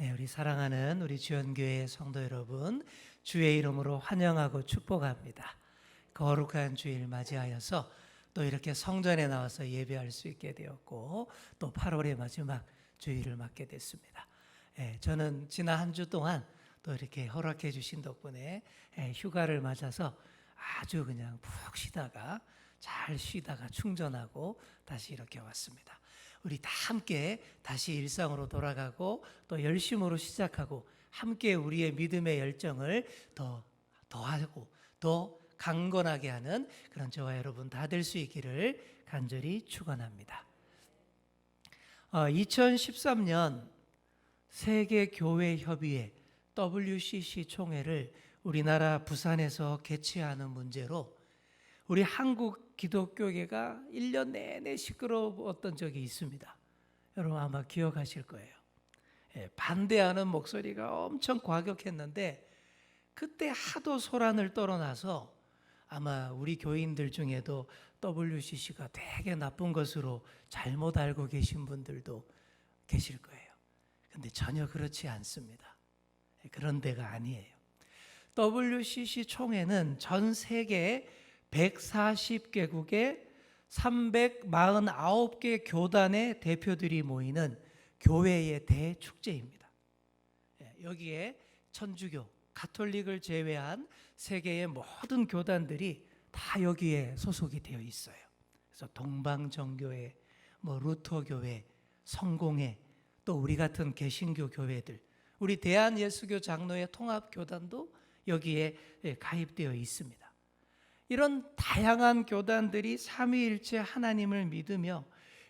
네, 우리 사랑하는 우리 지원교회 성도 여러분, 주의 이름으로 환영하고 축복합니다. 거룩한 주일 맞이하여서 또 이렇게 성전에 나와서 예배할 수 있게 되었고, 또 8월의 마지막 주일을 맞게 됐습니다. 저는 지난 한 주 동안 또 이렇게 허락해 주신 덕분에 휴가를 맞아서 아주 그냥 푹 쉬다가 잘 쉬다가 충전하고 다시 이렇게 왔습니다. 우리 다 함께 다시 일상으로 돌아가고 또 열심으로 시작하고 함께 우리의 믿음의 열정을 더하고 더 강건하게 하는 그런 저와 여러분 다 될 수 있기를 간절히 축원합니다. 2013년 세계교회협의회 WCC 총회를 우리나라 부산에서 개최하는 문제로 우리 한국 기독교계가 1년 내내 시끄러웠던 적이 있습니다. 여러분 아마 기억하실 거예요. 반대하는 목소리가 엄청 과격했는데 그때 하도 소란을 떨어놔서 아마 우리 교인들 중에도 WCC가 되게 나쁜 것으로 잘못 알고 계신 분들도 계실 거예요. 근데 전혀 그렇지 않습니다. 그런 데가 아니에요. WCC 총회는 전 세계 140개국의 349개 교단의 대표들이 모이는 교회의 대축제입니다. 여기에 천주교, 가톨릭을 제외한 세계의 모든 교단들이 다 여기에 소속이 되어 있어요. 그래서 동방정교회, 루터교회, 성공회, 또 우리 같은 개신교 교회들, 우리 대한예수교 장로회 통합교단도 여기에 가입되어 있습니다. 이런 다양한 교단들이 삼위일체 하나님을 믿으며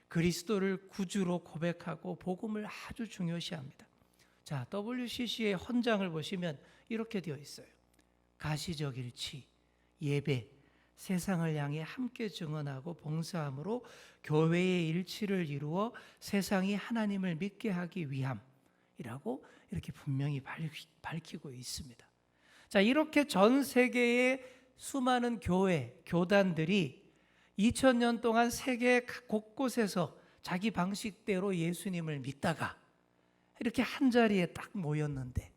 그리스도를 구주로 고백하고 복음을 아주 중요시합니다. 자, WCC의 헌장을 보시면 이렇게 되어 있어요. 가시적 일치, 예배, 세상을 향해 함께 증언하고 봉사함으로 교회의 일치를 이루어 세상이 하나님을 믿게 하기 위함이라고 이렇게 분명히 밝히고 있습니다. 자, 이렇게 전 세계의 수많은 교회, 교단들이 2000년 동안 세계 곳곳에서 자기 방식대로 예수님을 믿다가 이렇게 한자리에 딱 모였는데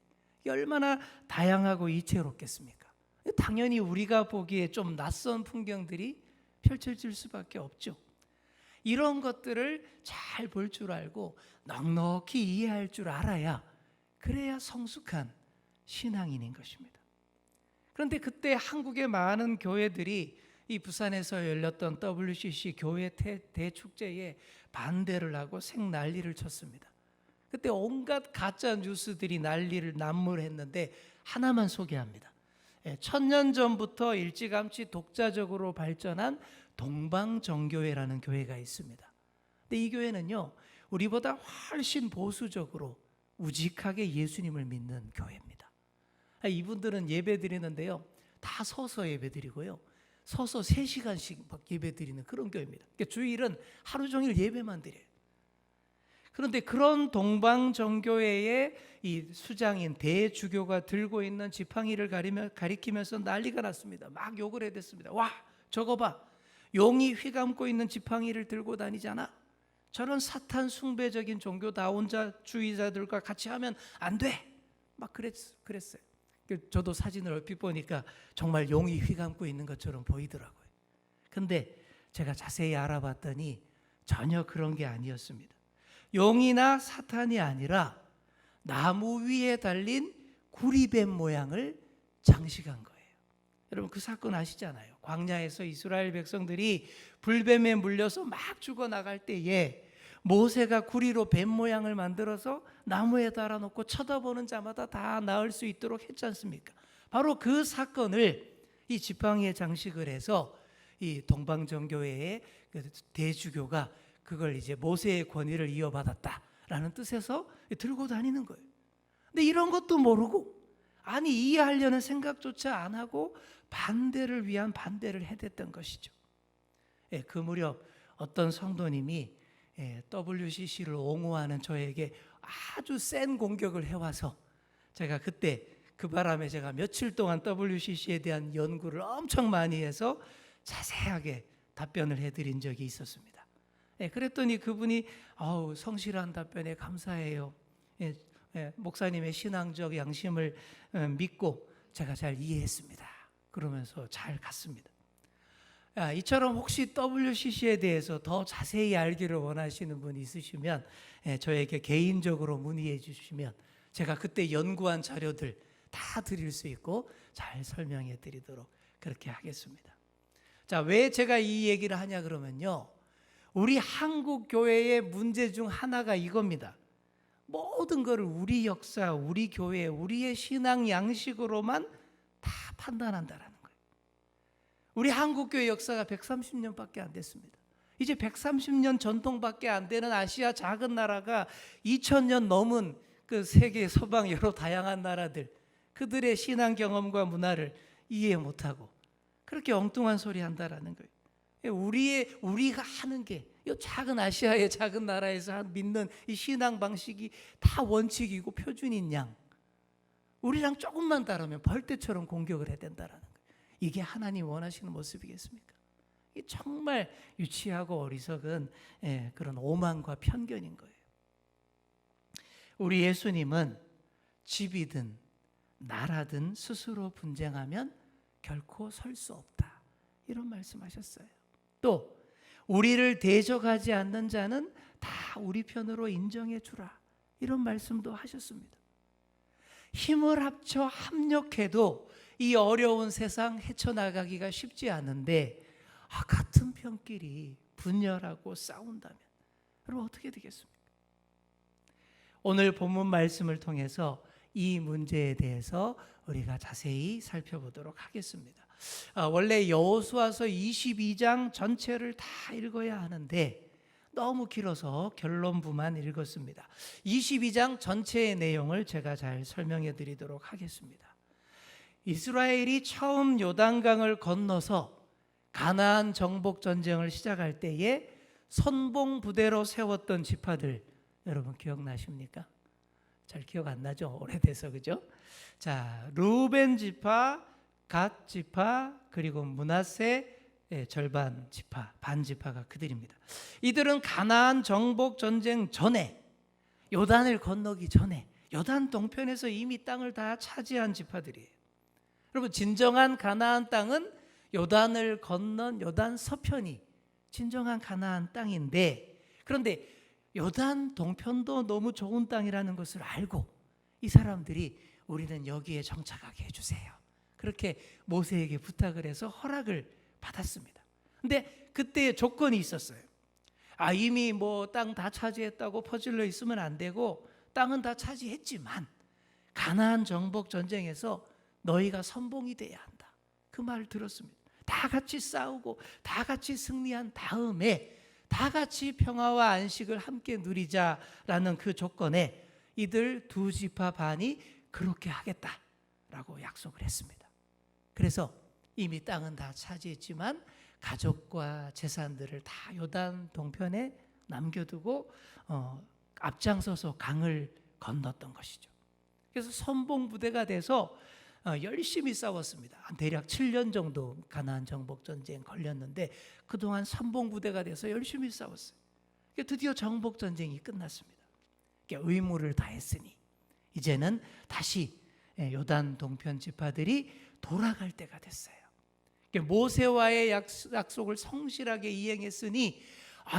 얼마나 다양하고 이채롭겠습니까? 당연히 우리가 보기에 좀 낯선 풍경들이 펼쳐질 수밖에 없죠. 이런 것들을 잘 볼 줄 알고 넉넉히 이해할 줄 알아야 그래야 성숙한 신앙인인 것입니다. 그런데 그때 한국의 많은 교회들이 이 부산에서 열렸던 WCC 교회 대축제에 반대를 하고 생난리를 쳤습니다. 그때 온갖 가짜 뉴스들이 난무했는데 하나만 소개합니다. 1000년 전부터 일찌감치 독자적으로 발전한 동방정교회라는 교회가 있습니다. 근데 이 교회는요, 우리보다 훨씬 보수적으로 우직하게 예수님을 믿는 교회입니다. 이분들은 예배 드리는데요, 다 서서 예배 드리고요, 서서 3시간씩 막 예배 드리는 그런 교회입니다. 그러니까 주일은 하루 종일 예배만 드려요. 그런데 그런 동방정교회의 이 수장인 대주교가 들고 있는 지팡이를 가리키면서 난리가 났습니다. 막 욕을 해댔습니다. 와, 저거 봐, 용이 휘감고 있는 지팡이를 들고 다니잖아. 저런 사탄 숭배적인 종교다원주의자들과 같이 하면 안 돼. 막 그랬어요. 저도 사진을 얼핏 보니까 정말 용이 휘감고 있는 것처럼 보이더라고요. 근데 제가 자세히 알아봤더니 전혀 그런 게 아니었습니다. 용이나 사탄이 아니라 나무 위에 달린 구리뱀 모양을 장식한 거예요. 여러분 그 사건 아시잖아요. 광야에서 이스라엘 백성들이 불뱀에 물려서 막 죽어나갈 때에 모세가 구리로 뱀 모양을 만들어서 나무에 달아놓고 쳐다보는 자마다 다 나을 수 있도록 했지 않습니까? 바로 그 사건을 이 지팡이에 장식을 해서 이 동방정교회의 대주교가 그걸 이제 모세의 권위를 이어받았다라는 뜻에서 들고 다니는 거예요. 근데 이런 것도 모르고, 아니 이해하려는 생각조차 안 하고 반대를 위한 반대를 해댔던 것이죠. 그 무렵 어떤 성도님이 WCC를 옹호하는 저에게 아주 센 공격을 해와서 제가 그때 그 바람에 제가 며칠 동안 WCC에 대한 연구를 엄청 많이 해서 자세하게 답변을 해드린 적이 있었습니다. 그랬더니 그분이 성실한 답변에 감사해요. 목사님의 신앙적 양심을 믿고 제가 잘 이해했습니다. 그러면서 잘 갔습니다. 이처럼 혹시 WCC에 대해서 더 자세히 알기를 원하시는 분이 있으시면 저에게 개인적으로 문의해 주시면 제가 그때 연구한 자료들 다 드릴 수 있고 잘 설명해 드리도록 그렇게 하겠습니다. 자, 왜 제가 이 얘기를 하냐 그러면요, 우리 한국 교회의 문제 중 하나가 이겁니다. 모든 것을 우리 역사, 우리 교회, 우리의 신앙 양식으로만 다 판단한다라는 거예요. 우리 한국교회 역사가 130년밖에 안 됐습니다. 이제 130년 전통밖에 안 되는 아시아 작은 나라가 2000년 넘은 그 세계 서방 여러 다양한 나라들, 그들의 신앙 경험과 문화를 이해 못하고 그렇게 엉뚱한 소리 한다라는 거예요. 우리가 하는 게 이 작은 아시아의 작은 나라에서 믿는 이 신앙 방식이 다 원칙이고 표준인 양, 우리랑 조금만 다르면 벌떼처럼 공격을 해야 된다라는 거예요. 이게 하나님 원하시는 모습이겠습니까? 이 정말 유치하고 어리석은 그런 오만과 편견인 거예요. 우리 예수님은 집이든 나라든 스스로 분쟁하면 결코 설 수 없다, 이런 말씀하셨어요. 또 우리를 대적하지 않는 자는 다 우리 편으로 인정해 주라, 이런 말씀도 하셨습니다. 힘을 합쳐 합력해도 이 어려운 세상 헤쳐나가기가 쉽지 않은데 같은 편끼리 분열하고 싸운다면 여러분 어떻게 되겠습니까? 오늘 본문 말씀을 통해서 이 문제에 대해서 우리가 자세히 살펴보도록 하겠습니다. 원래 여호수아서 22장 전체를 다 읽어야 하는데 너무 길어서 결론부만 읽었습니다. 22장 전체의 내용을 제가 잘 설명해 드리도록 하겠습니다. 이스라엘이 처음 요단강을 건너서 가나안 정복 전쟁을 시작할 때에 선봉 부대로 세웠던 지파들 여러분 기억나십니까? 잘 기억 안 나죠? 오래돼서, 그죠? 자, 루벤 지파, 갓 지파, 그리고 므낫세 절반 지파, 반 지파가 그들입니다. 이들은 가나안 정복 전쟁 전에, 요단을 건너기 전에 요단 동편에서 이미 땅을 다 차지한 지파들이에요. 여러분, 진정한 가나안 땅은 요단을 건넌 요단 서편이 진정한 가나안 땅인데, 그런데 요단 동편도 너무 좋은 땅이라는 것을 알고 이 사람들이 우리는 여기에 정착하게 해주세요, 그렇게 모세에게 부탁을 해서 허락을 받았습니다. 근데 그때 조건이 있었어요. 이미 뭐 땅 다 차지했다고 퍼질러 있으면 안 되고, 땅은 다 차지했지만 가나안 정복 전쟁에서 너희가 선봉이 돼야 한다, 그 말을 들었습니다. 다 같이 싸우고 다 같이 승리한 다음에 다 같이 평화와 안식을 함께 누리자라는 그 조건에 이들 두 지파 반이 그렇게 하겠다라고 약속을 했습니다. 그래서 이미 땅은 다 차지했지만 가족과 재산들을 다 요단 동편에 남겨두고 앞장서서 강을 건넜던 것이죠. 그래서 선봉 부대가 돼서 열심히 싸웠습니다. 대략 7년 정도 가나안 정복 전쟁 걸렸는데 그동안 선봉 부대가 돼서 열심히 싸웠어요. 드디어 정복 전쟁이 끝났습니다. 의무를 다했으니 이제는 다시 요단 동편 지파들이 돌아갈 때가 됐어요. 모세와의 약속을 성실하게 이행했으니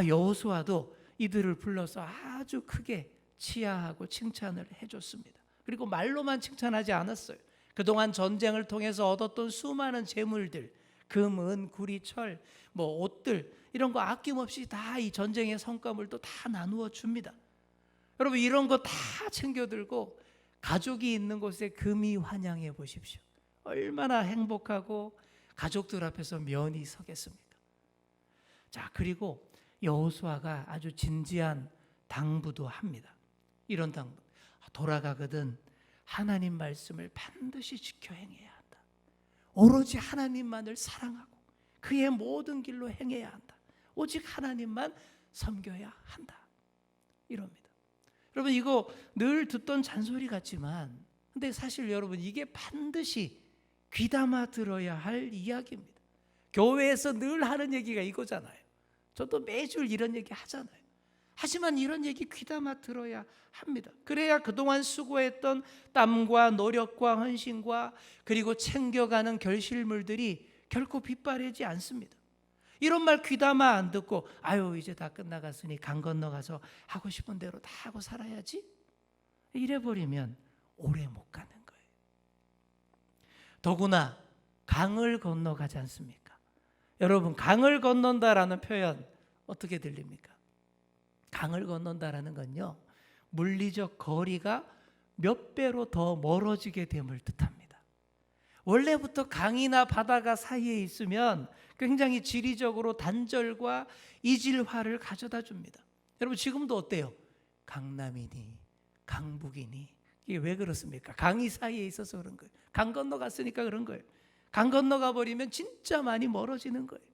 여호수아도 이들을 불러서 아주 크게 치하하고 칭찬을 해줬습니다. 그리고 말로만 칭찬하지 않았어요. 그동안 전쟁을 통해서 얻었던 수많은 재물들, 금, 은, 구리, 철, 옷들, 이런 거 아낌없이 다 이 전쟁의 성과물도 다 나누어 줍니다. 여러분, 이런 거 다 챙겨들고 가족이 있는 곳에 금이 환영해 보십시오. 얼마나 행복하고 가족들 앞에서 면이 서겠습니까? 자, 그리고 여호수아가 아주 진지한 당부도 합니다. 이런 당부. 돌아가거든 하나님 말씀을 반드시 지켜 행해야 한다. 오로지 하나님만을 사랑하고 그의 모든 길로 행해야 한다. 오직 하나님만 섬겨야 한다. 이럽니다. 여러분, 이거 늘 듣던 잔소리 같지만 근데 사실 여러분, 이게 반드시 귀담아 들어야 할 이야기입니다. 교회에서 늘 하는 얘기가 이거잖아요. 저도 매주 이런 얘기 하잖아요. 하지만 이런 얘기 귀담아 들어야 합니다. 그래야 그동안 수고했던 땀과 노력과 헌신과 그리고 챙겨가는 결실물들이 결코 빗바래지 않습니다. 이런 말 귀담아 안 듣고 아유 이제 다 끝나갔으니 강 건너가서 하고 싶은 대로 다 하고 살아야지, 이래버리면 오래 못 가는 거예요. 더구나 강을 건너가지 않습니까? 여러분, 강을 건넌다라는 표현 어떻게 들립니까? 강을 건넌다라는 건요, 물리적 거리가 몇 배로 더 멀어지게 됨을 뜻합니다. 원래부터 강이나 바다가 사이에 있으면 굉장히 지리적으로 단절과 이질화를 가져다 줍니다. 여러분, 지금도 어때요? 강남이니 강북이니 이게 왜 그렇습니까? 강이 사이에 있어서 그런 거예요. 강 건너갔으니까 그런 거예요. 강 건너가 버리면 진짜 많이 멀어지는 거예요.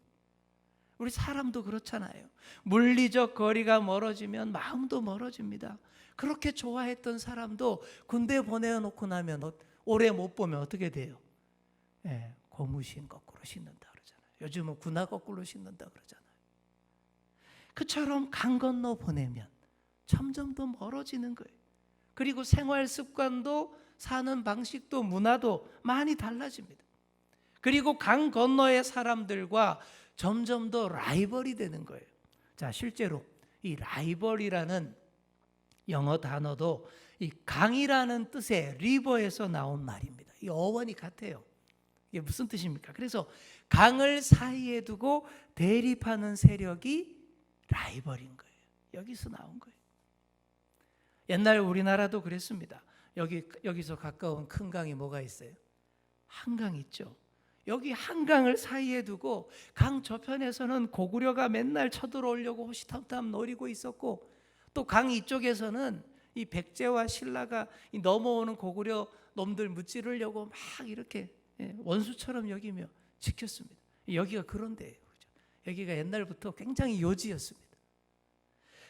우리 사람도 그렇잖아요. 물리적 거리가 멀어지면 마음도 멀어집니다. 그렇게 좋아했던 사람도 군대 보내놓고 나면 오래 못 보면 어떻게 돼요? 고무신 거꾸로 신는다 그러잖아요. 요즘은 군화 거꾸로 신는다 그러잖아요. 그처럼 강 건너 보내면 점점 더 멀어지는 거예요. 그리고 생활 습관도 사는 방식도 문화도 많이 달라집니다. 그리고 강 건너의 사람들과 점점 더 라이벌이 되는 거예요. 자, 실제로 이 라이벌이라는 영어 단어도 이 강이라는 뜻의 리버에서 나온 말입니다. 이 어원이 같아요. 이게 무슨 뜻입니까? 그래서 강을 사이에 두고 대립하는 세력이 라이벌인 거예요. 여기서 나온 거예요. 옛날 우리나라도 그랬습니다. 여기서 가까운 큰 강이 뭐가 있어요? 한강 있죠. 여기 한강을 사이에 두고 강 저편에서는 고구려가 맨날 쳐들어오려고 호시탐탐 노리고 있었고, 또 강 이쪽에서는 이 백제와 신라가 이 넘어오는 고구려 놈들 무찌르려고 막 이렇게 원수처럼 여기며 지켰습니다. 여기가 그런 데예요. 여기가 옛날부터 굉장히 요지였습니다.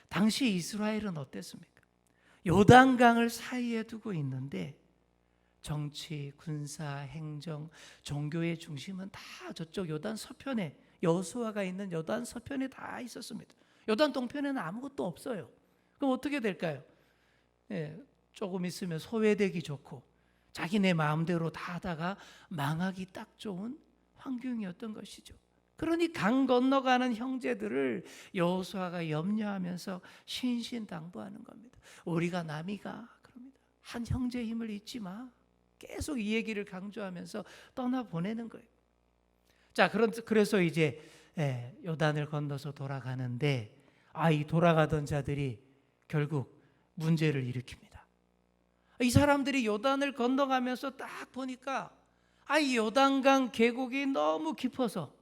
당시 이스라엘은 어땠습니까? 요단강을 사이에 두고 있는데 정치, 군사, 행정, 종교의 중심은 다 저쪽 요단 서편에, 여호수아가 있는 요단 서편에 다 있었습니다. 요단 동편에는 아무것도 없어요. 그럼 어떻게 될까요? 조금 있으면 소외되기 좋고 자기네 마음대로 다 하다가 망하기 딱 좋은 환경이었던 것이죠. 그러니 강 건너가는 형제들을 여호수아가 염려하면서 신신당부하는 겁니다. 우리가 남이가 그럽니다. 한 형제의 힘을 잊지 마. 계속 이 얘기를 강조하면서 떠나보내는 거예요. 자, 그래서 이제 요단을 건너서 돌아가는데 이 돌아가던 자들이 결국 문제를 일으킵니다. 이 사람들이 요단을 건너가면서 딱 보니까 이 요단강 계곡이 너무 깊어서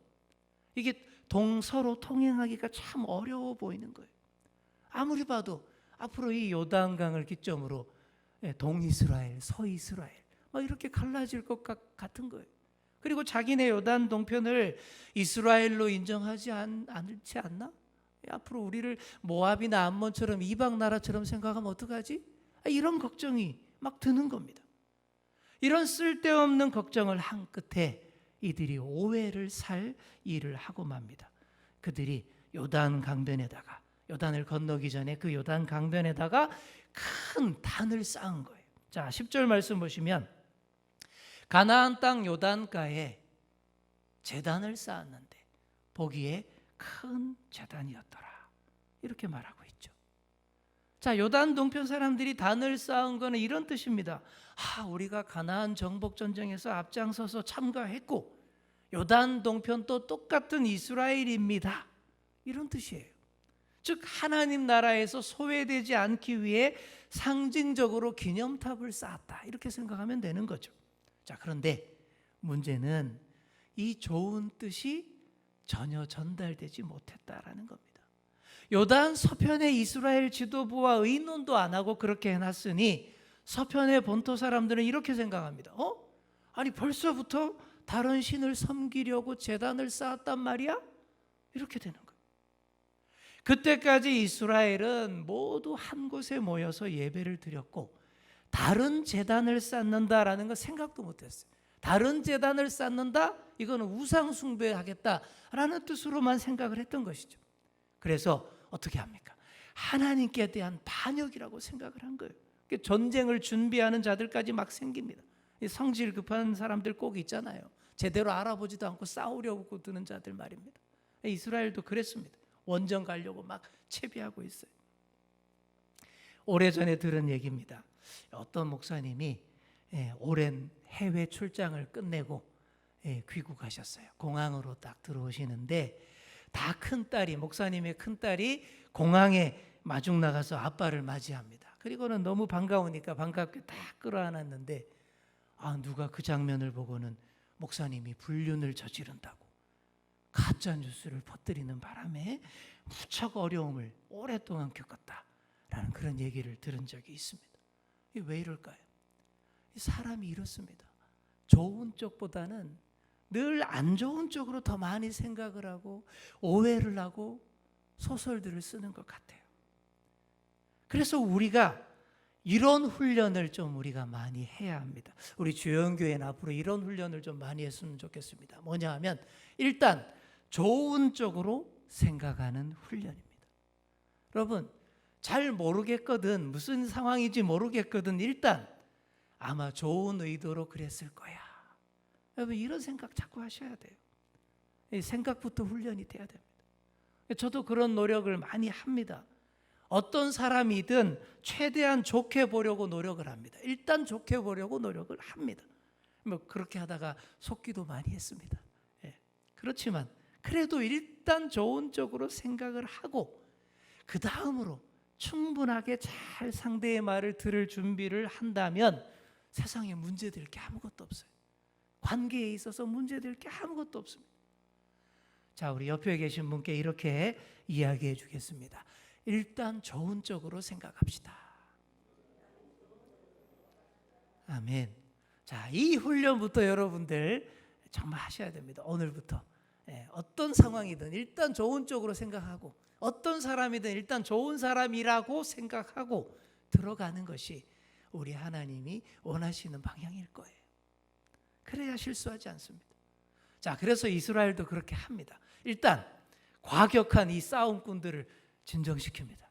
이게 서로 통행하기가 참 어려워 보이는 거예요. 아무리 봐도 앞으로 이 요단강을 기점으로 동이스라엘, 서이스라엘 막 이렇게 갈라질 것 같은 거예요. 그리고 자기네 요단 동편을 이스라엘로 인정하지 않지 않나? 앞으로 우리를 모압이나 암몬처럼 이방 나라처럼 생각하면 어떡하지? 이런 걱정이 막 드는 겁니다. 이런 쓸데없는 걱정을 한 끝에 이들이 오해를 살 일을 하고 맙니다. 그들이 요단 강변에다가, 요단을 건너기 전에 그 요단 강변에다가 큰 단을 쌓은 거예요. 자, 10절 말씀 보시면 가나안 땅 요단가에 제단을 쌓았는데 보기에 큰 제단이었더라. 이렇게 말하고 있죠. 자, 요단 동편 사람들이 단을 쌓은 거는 이런 뜻입니다. 우리가 가나안 정복 전쟁에서 앞장서서 참가했고 요단 동편도 똑같은 이스라엘입니다. 이런 뜻이에요. 즉 하나님 나라에서 소외되지 않기 위해 상징적으로 기념탑을 쌓았다. 이렇게 생각하면 되는 거죠. 자, 그런데 문제는 이 좋은 뜻이 전혀 전달되지 못했다라는 겁니다. 요단 서편의 이스라엘 지도부와 의논도 안 하고 그렇게 해놨으니 서편의 본토 사람들은 이렇게 생각합니다. 아니 벌써부터 다른 신을 섬기려고 제단을 쌓았단 말이야? 이렇게 되는 거예요. 그때까지 이스라엘은 모두 한 곳에 모여서 예배를 드렸고 다른 제단을 쌓는다라는 거 생각도 못했어요. 다른 제단을 쌓는다? 이거는 우상 숭배하겠다라는 뜻으로만 생각을 했던 것이죠. 그래서 어떻게 합니까? 하나님께 대한 반역이라고 생각을 한 거예요. 전쟁을 준비하는 자들까지 막 생깁니다. 성질 급한 사람들 꼭 있잖아요. 제대로 알아보지도 않고 싸우려고 드는 자들 말입니다. 이스라엘도 그랬습니다. 원정 가려고 막 채비하고 있어요. 오래전에 들은 얘기입니다. 어떤 목사님이 오랜 해외 출장을 끝내고 귀국하셨어요. 공항으로 딱 들어오시는데 다 큰딸이, 목사님의 큰딸이 공항에 마중 나가서 아빠를 맞이합니다. 그리고는 너무 반가우니까 반갑게 딱 끌어안았는데 누가 그 장면을 보고는 목사님이 불륜을 저지른다고 가짜 뉴스를 퍼뜨리는 바람에 무척 어려움을 오랫동안 겪었다라는 그런 얘기를 들은 적이 있습니다. 이게 왜 이럴까요? 사람이 이렇습니다. 좋은 쪽보다는 늘 안 좋은 쪽으로 더 많이 생각을 하고 오해를 하고 소설들을 쓰는 것 같아요. 그래서 우리가 이런 훈련을 좀 우리가 많이 해야 합니다. 우리 주영교회는 앞으로 이런 훈련을 좀 많이 했으면 좋겠습니다. 뭐냐 하면 일단 좋은 쪽으로 생각하는 훈련입니다. 여러분 잘 모르겠거든, 무슨 상황인지 모르겠거든, 일단 아마 좋은 의도로 그랬을 거야. 여러분 이런 생각 자꾸 하셔야 돼요. 이 생각부터 훈련이 돼야 됩니다. 저도 그런 노력을 많이 합니다. 어떤 사람이든 최대한 좋게 보려고 노력을 합니다. 일단 좋게 보려고 노력을 합니다. 뭐 그렇게 하다가 속기도 많이 했습니다. 그렇지만 그래도 일단 좋은 쪽으로 생각을 하고 그 다음으로 충분하게 잘 상대의 말을 들을 준비를 한다면 세상에 문제될 게 아무것도 없어요. 관계에 있어서 문제될 게 아무것도 없습니다. 자, 우리 옆에 계신 분께 이렇게 이야기해 주겠습니다. 일단 좋은 쪽으로 생각합시다. 아멘. 자, 이 훈련부터 여러분들 정말 하셔야 됩니다. 오늘부터 어떤 상황이든 일단 좋은 쪽으로 생각하고 어떤 사람이든 일단 좋은 사람이라고 생각하고 들어가는 것이 우리 하나님이 원하시는 방향일 거예요. 그래야 실수하지 않습니다. 자, 그래서 이스라엘도 그렇게 합니다. 일단 과격한 이 싸움꾼들을 진정시킵니다.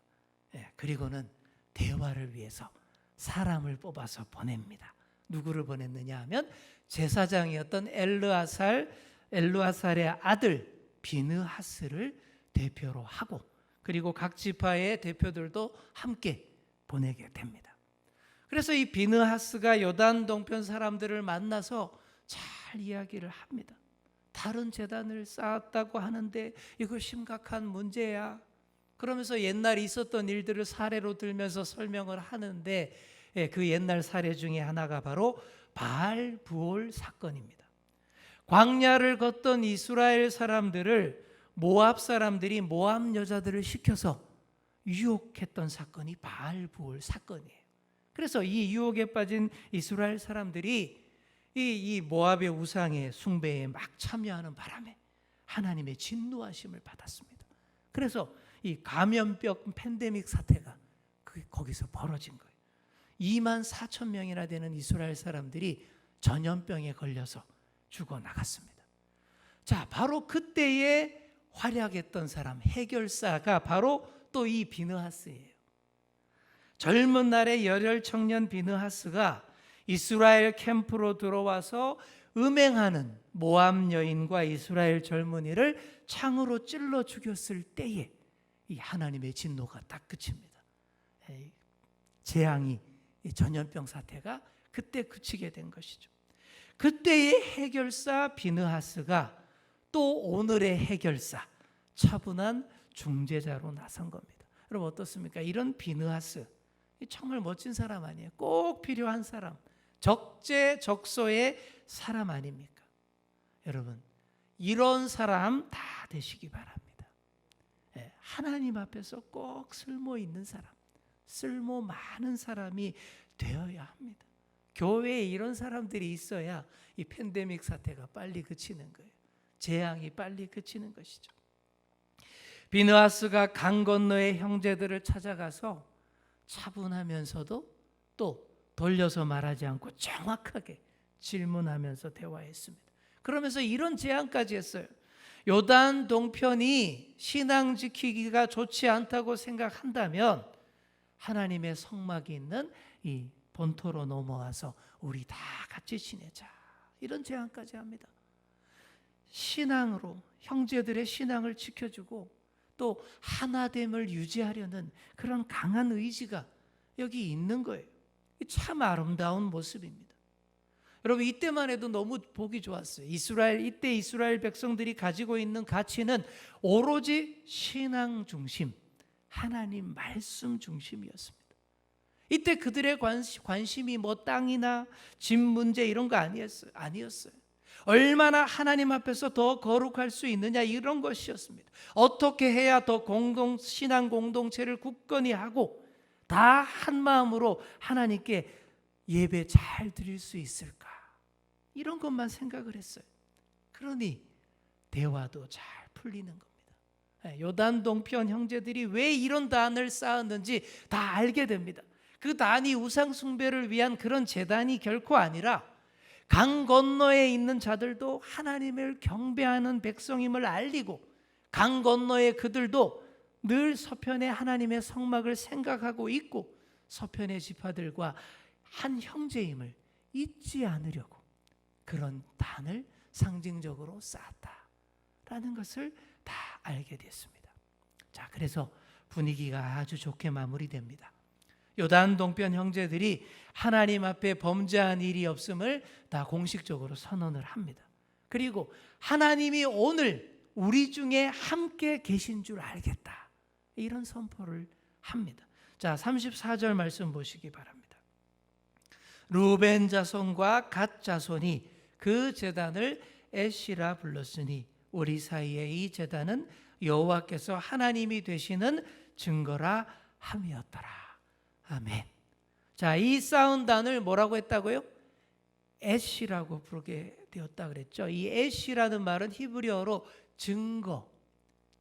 그리고는 대화를 위해서 사람을 뽑아서 보냅니다. 누구를 보냈느냐 하면 제사장이었던 엘르아살의 아들 비느하스를 대표로 하고 그리고 각 지파의 대표들도 함께 보내게 됩니다. 그래서 이 비느하스가 요단 동편 사람들을 만나서 잘 이야기를 합니다. 다른 제단을 쌓았다고 하는데 이거 심각한 문제야. 그러면서 옛날에 있었던 일들을 사례로 들면서 설명을 하는데 그 옛날 사례 중에 하나가 바로 바알 부올 사건입니다. 광야를 걷던 이스라엘 사람들을 모압 사람들이 모압 여자들을 시켜서 유혹했던 사건이 바알 부올 사건이에요. 그래서 이 유혹에 빠진 이스라엘 사람들이 이 모압의 우상의 숭배에 막 참여하는 바람에 하나님의 진노하심을 받았습니다. 그래서 이 감염병 팬데믹 사태가 거기서 벌어진 거예요. 24,000명이나 되는 이스라엘 사람들이 전염병에 걸려서 죽어나갔습니다. 자, 바로 그때에 활약했던 사람, 해결사가 바로 또 이 비느하스예요. 젊은 날의 열혈 청년 비느하스가 이스라엘 캠프로 들어와서 음행하는 모압 여인과 이스라엘 젊은이를 창으로 찔러 죽였을 때에 이 하나님의 진노가 딱 그칩니다. 재앙이, 전염병 사태가 그때 그치게 된 것이죠. 그때의 해결사 비느하스가 또 오늘의 해결사 차분한 중재자로 나선 겁니다. 여러분 어떻습니까? 이런 비느하스 정말 멋진 사람 아니에요? 꼭 필요한 사람, 적재적소의 사람 아닙니까? 여러분 이런 사람 다 되시기 바랍니다. 하나님 앞에서 꼭 쓸모 있는 사람, 쓸모 많은 사람이 되어야 합니다. 교회에 이런 사람들이 있어야 이 팬데믹 사태가 빨리 그치는 거예요. 재앙이 빨리 그치는 것이죠. 비느하스가 강 건너의 형제들을 찾아가서 차분하면서도 또 돌려서 말하지 않고 정확하게 질문하면서 대화했습니다. 그러면서 이런 제안까지 했어요. 요단 동편이 신앙 지키기가 좋지 않다고 생각한다면 하나님의 성막이 있는 이 본토로 넘어와서 우리 다 같이 지내자, 이런 제안까지 합니다. 신앙으로 형제들의 신앙을 지켜주고 또 하나됨을 유지하려는 그런 강한 의지가 여기 있는 거예요. 참 아름다운 모습입니다. 여러분, 이때만 해도 너무 보기 좋았어요. 이때 이스라엘 백성들이 가지고 있는 가치는 오로지 신앙 중심, 하나님 말씀 중심이었습니다. 이때 그들의 관심이 뭐 땅이나 집 문제 이런 거 아니었어요. 얼마나 하나님 앞에서 더 거룩할 수 있느냐, 이런 것이었습니다. 어떻게 해야 더 신앙 공동체를 굳건히 하고 다 한 마음으로 하나님께 예배 잘 드릴 수 있을까, 이런 것만 생각을 했어요. 그러니 대화도 잘 풀리는 겁니다. 요단 동편 형제들이 왜 이런 단을 쌓았는지 다 알게 됩니다. 그 단이 우상 숭배를 위한 그런 제단이 결코 아니라 강 건너에 있는 자들도 하나님을 경배하는 백성임을 알리고, 강 건너에 그들도 늘 서편에 하나님의 성막을 생각하고 있고 서편의 지파들과 한 형제임을 잊지 않으려고 그런 단을 상징적으로 쌓았다라는 것을 다 알게 됐습니다. 자, 그래서 분위기가 아주 좋게 마무리됩니다. 요단 동편 형제들이 하나님 앞에 범죄한 일이 없음을 다 공식적으로 선언을 합니다. 그리고 하나님이 오늘 우리 중에 함께 계신 줄 알겠다, 이런 선포를 합니다. 자, 34절 말씀 보시기 바랍니다. 루벤 자손과 갓 자손이 그 제단을 에시라 불렀으니 우리 사이에 이 제단은 여호와께서 하나님이 되시는 증거라 함이었더라. 아멘. 자, 이 쌓은 단을 뭐라고 했다고요? 에시라고 부르게 되었다 그랬죠. 이 에시라는 말은 히브리어로 증거,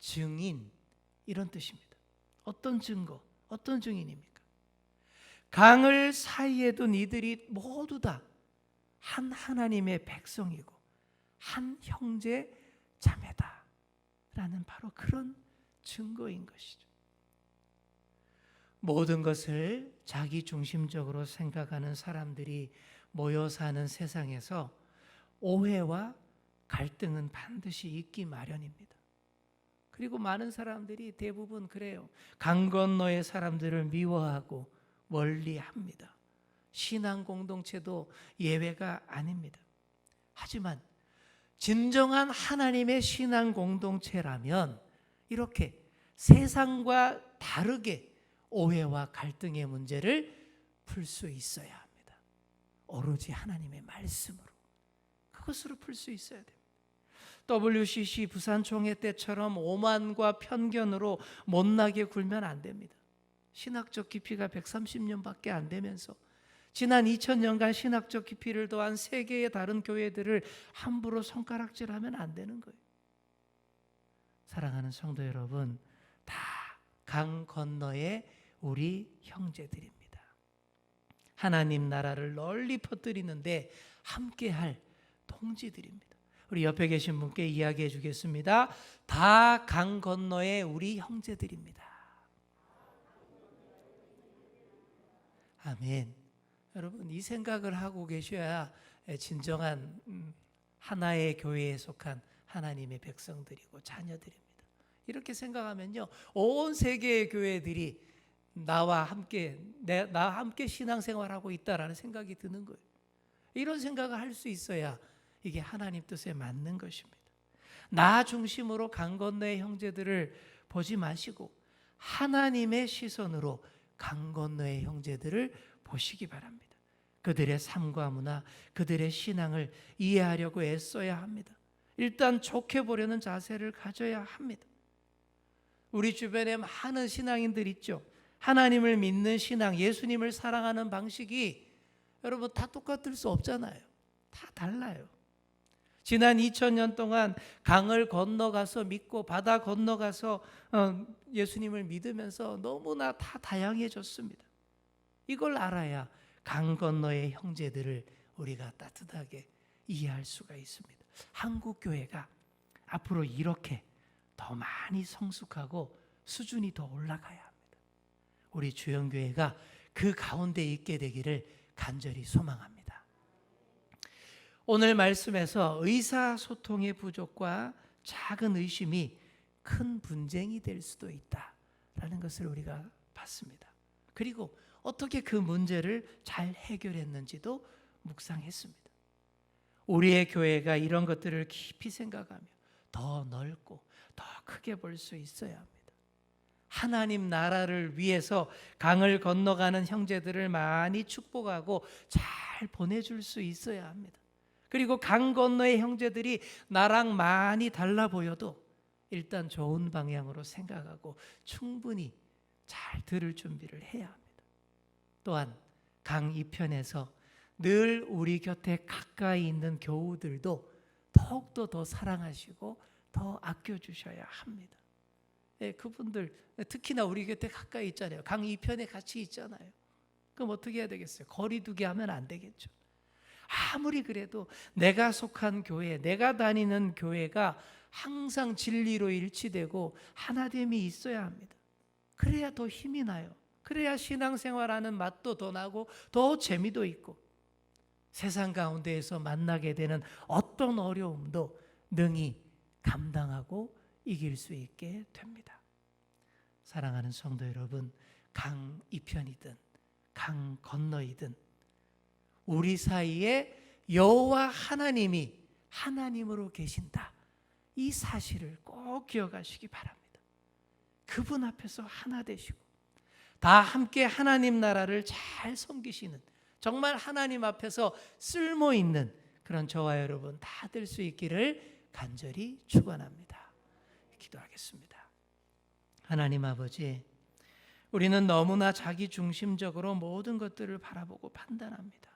증인, 이런 뜻입니다. 어떤 증거, 어떤 증인입니까? 강을 사이에 둔 이들이 모두 다 한 하나님의 백성이고 한 형제 자매다 라는 바로 그런 증거인 것이죠. 모든 것을 자기 중심적으로 생각하는 사람들이 모여 사는 세상에서 오해와 갈등은 반드시 있기 마련입니다. 그리고 많은 사람들이 대부분 그래요. 강 건너의 사람들을 미워하고 멀리합니다. 신앙 공동체도 예외가 아닙니다. 하지만 진정한 하나님의 신앙 공동체라면 이렇게 세상과 다르게 오해와 갈등의 문제를 풀 수 있어야 합니다. 오로지 하나님의 말씀으로, 그것으로 풀 수 있어야 됩니다. WCC 부산총회 때처럼 오만과 편견으로 못나게 굴면 안 됩니다. 신학적 깊이가 130년밖에 안 되면서 지난 2000년간 신학적 깊이를 더한 세계의 다른 교회들을 함부로 손가락질하면 안 되는 거예요. 사랑하는 성도 여러분, 다 강 건너의 우리 형제들입니다. 하나님 나라를 널리 퍼뜨리는데 함께할 동지들입니다. 우리 옆에 계신 분께 이야기해 주겠습니다. 다 강 건너의 우리 형제들입니다. 아멘. 여러분, 이 생각을 하고 계셔야 진정한 하나의 교회에 속한 하나님의 백성들이고 자녀들입니다. 이렇게 생각하면요, 온 세계의 교회들이 나와 함께 신앙생활하고 있다라는 생각이 드는 거예요. 이런 생각을 할 수 있어야 이게 하나님 뜻에 맞는 것입니다. 나 중심으로 강 건너의 형제들을 보지 마시고 하나님의 시선으로 강 건너의 형제들을 보시기 바랍니다. 그들의 삶과 문화, 그들의 신앙을 이해하려고 애써야 합니다. 일단 좋게 보려는 자세를 가져야 합니다. 우리 주변에 많은 신앙인들 있죠. 하나님을 믿는 신앙, 예수님을 사랑하는 방식이 여러분 다 똑같을 수 없잖아요. 다 달라요. 지난 2000년 동안 강을 건너가서 믿고 바다 건너가서 예수님을 믿으면서 너무나 다 다양해졌습니다. 이걸 알아야 강 건너의 형제들을 우리가 따뜻하게 이해할 수가 있습니다. 한국 교회가 앞으로 이렇게 더 많이 성숙하고 수준이 더 올라가야 합니다. 우리 주영교회가 그 가운데 있게 되기를 간절히 소망합니다. 오늘 말씀에서 의사소통의 부족과 작은 의심이 큰 분쟁이 될 수도 있다라는 것을 우리가 봤습니다. 그리고 어떻게 그 문제를 잘 해결했는지도 묵상했습니다. 우리의 교회가 이런 것들을 깊이 생각하며 더 넓고 더 크게 볼 수 있어야 합니다. 하나님 나라를 위해서 강을 건너가는 형제들을 많이 축복하고 잘 보내줄 수 있어야 합니다. 그리고 강 건너의 형제들이 나랑 많이 달라 보여도 일단 좋은 방향으로 생각하고 충분히 잘 들을 준비를 해야 합니다. 또한 강 이편에서 늘 우리 곁에 가까이 있는 교우들도 더욱더 더 사랑하시고 더 아껴주셔야 합니다. 예, 그분들 특히나 우리 곁에 가까이 있잖아요. 강 이편에 같이 있잖아요. 그럼 어떻게 해야 되겠어요? 거리 두게 하면 안 되겠죠. 아무리 그래도 내가 속한 교회, 내가 다니는 교회가 항상 진리로 일치되고 하나됨이 있어야 합니다. 그래야 더 힘이 나요. 그래야 신앙생활하는 맛도 더 나고 더 재미도 있고 세상 가운데에서 만나게 되는 어떤 어려움도 능히 감당하고 이길 수 있게 됩니다. 사랑하는 성도 여러분, 강 이편이든 강 건너이든 우리 사이에 여호와 하나님이 하나님으로 계신다. 이 사실을 꼭 기억하시기 바랍니다. 그분 앞에서 하나 되시고 다 함께 하나님 나라를 잘 섬기시는 정말 하나님 앞에서 쓸모 있는 그런 저와 여러분 다 될 수 있기를 간절히 축원합니다. 기도하겠습니다. 하나님 아버지, 우리는 너무나 자기 중심적으로 모든 것들을 바라보고 판단합니다.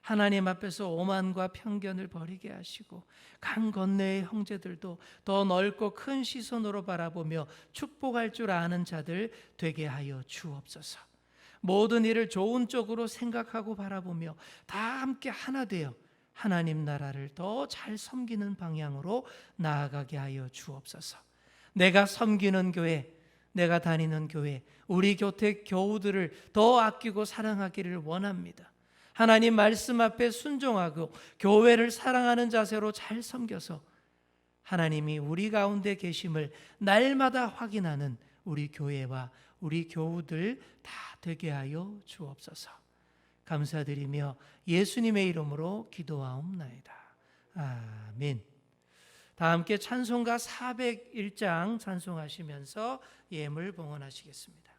하나님 앞에서 오만과 편견을 버리게 하시고 강 건너의 형제들도 더 넓고 큰 시선으로 바라보며 축복할 줄 아는 자들 되게 하여 주옵소서. 모든 일을 좋은 쪽으로 생각하고 바라보며 다 함께 하나 되어 하나님 나라를 더 잘 섬기는 방향으로 나아가게 하여 주옵소서. 내가 섬기는 교회, 내가 다니는 교회, 우리 곁에 교우들을 더 아끼고 사랑하기를 원합니다. 하나님 말씀 앞에 순종하고 교회를 사랑하는 자세로 잘 섬겨서 하나님이 우리 가운데 계심을 날마다 확인하는 우리 교회와 우리 교우들 다 되게 하여 주옵소서. 감사드리며 예수님의 이름으로 기도하옵나이다. 아멘. 다 함께 찬송가 401장 찬송하시면서 예물 봉헌하시겠습니다.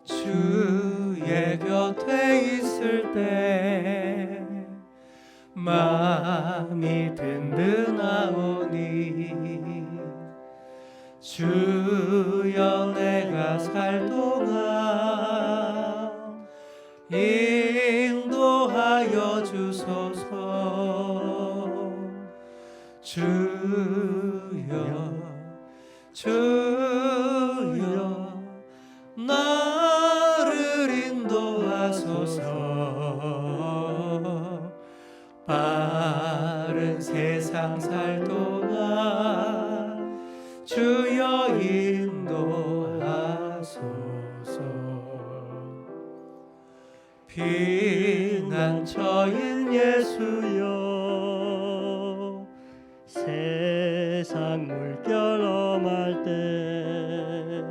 주의 곁에 있을 때 마음이 든든하오니 주여 내가 살 동안 인도하여 주소서. 주여 나를 인도하소서. 바른 세상 살 동안 주여 인도하소서. 피난처인 예수여 세상 물결 엄할 때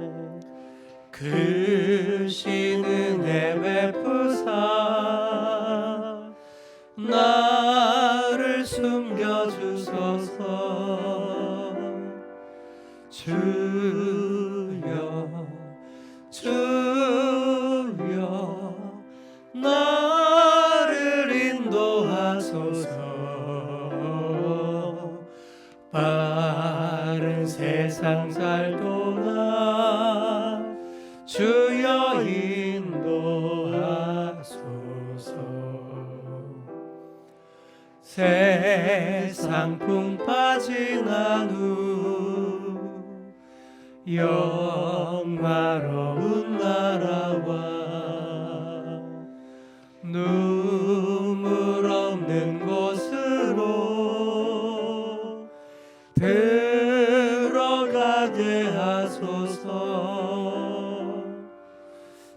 크신 은혜 베푸사 나를 숨겨주소서. 주여 나를 인도하소서. 바른 세상 살 동안 주여 인도하소서. 세상 풍파 지난 후 영화로운 나라와 눈물 없는 곳으로 들어가게 하소서.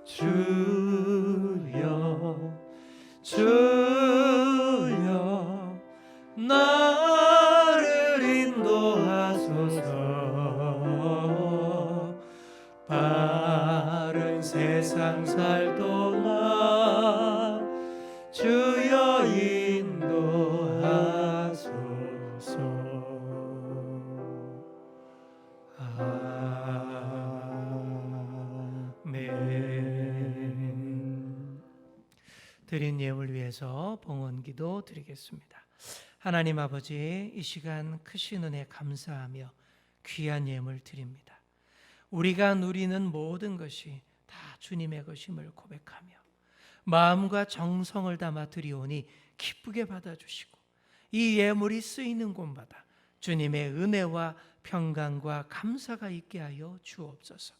주여 주여 나를 인도하소서. 바른 세상 살 동안 주여 인도하소서. 아멘. 드린 예물 위해서 봉헌기도 드리겠습니다. 하나님 아버지, 이 시간 크신 은혜 감사하며 귀한 예물 드립니다. 우리가 누리는 모든 것이 다 주님의 것임을 고백하며 마음과 정성을 담아 드리오니 기쁘게 받아주시고 이 예물이 쓰이는 곳마다 주님의 은혜와 평강과 감사가 있게 하여 주옵소서.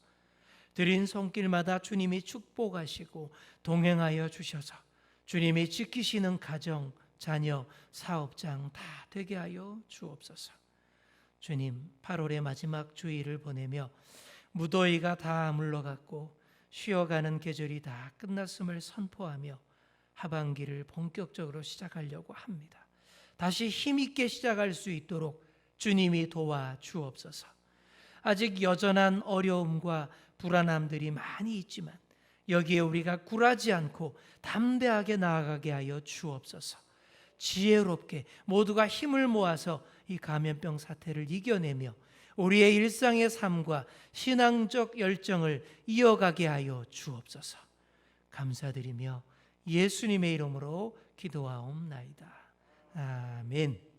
드린 손길마다 주님이 축복하시고 동행하여 주셔서 주님이 지키시는 가정, 자녀, 사업장 다 되게 하여 주옵소서. 주님, 8월의 마지막 주일을 보내며 무더위가 다 물러갔고 쉬어가는 계절이 다 끝났음을 선포하며 하반기를 본격적으로 시작하려고 합니다. 다시 힘있게 시작할 수 있도록 주님이 도와 주옵소서. 아직 여전한 어려움과 불안함들이 많이 있지만 여기에 우리가 굴하지 않고 담대하게 나아가게 하여 주옵소서. 지혜롭게 모두가 힘을 모아서 이 감염병 사태를 이겨내며 우리의 일상의 삶과 신앙적 열정을 이어가게 하여 주옵소서. 감사드리며 예수님의 이름으로 기도하옵나이다. 아멘.